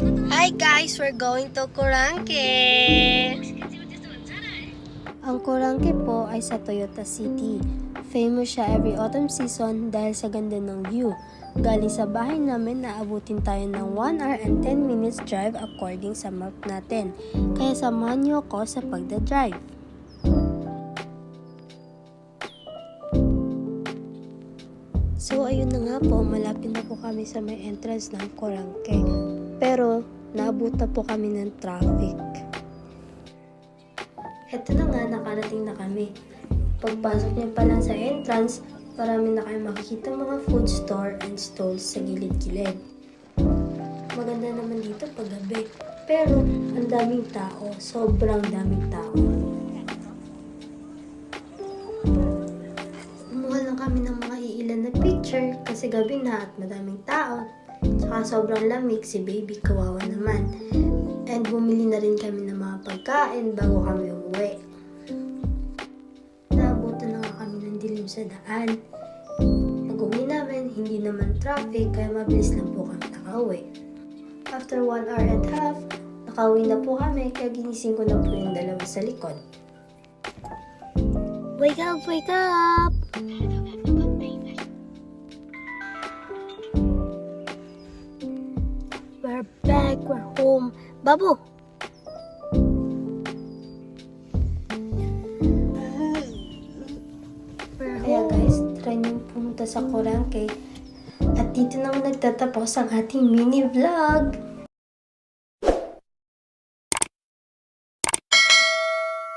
Hi guys, we're going to Kurangke. Ang Kurangke po ay sa Toyota City. Famous siya every autumn season dahil sa ganda ng view. Galing sa bahay namin, naabutin tayo ng 1 hour and 10 minutes drive according sa map natin. Kaya samahan niyo ako sa pagdadrive. So ayun na nga po, malapit na po kami sa may entrance ng Kurangke. Pero naabot na po kami ng traffic. Eto na nga, nakarating na kami. Pagpasok niyo pa lang sa entrance, marami na kayo makikita mga food store and stalls sa gilid-gilid. Maganda naman dito pag gabi, pero ang daming tao, sobrang daming tao. Kumuha lang kami ng mga iilan na picture kasi gabi na at madaming tao. Tsaka sobrang lamig, si baby kawawa naman. And bumili na rin kami ng mga pagkain bago kami umuwi. Naabutan na nga kami ng dilim sa daan. Pag-uwi namin, hindi naman traffic kaya mabilis lang po kami nakauwi. After 1 hour and a half, nakauwi na po kami kaya ginising ko na po yung dalawa sa likod. Wake up! Wake up! We're back, we're home. Babu! Kaya guys, try nyo pumunta sa Kurangke. At dito naman nagtatapos ang ating mini vlog.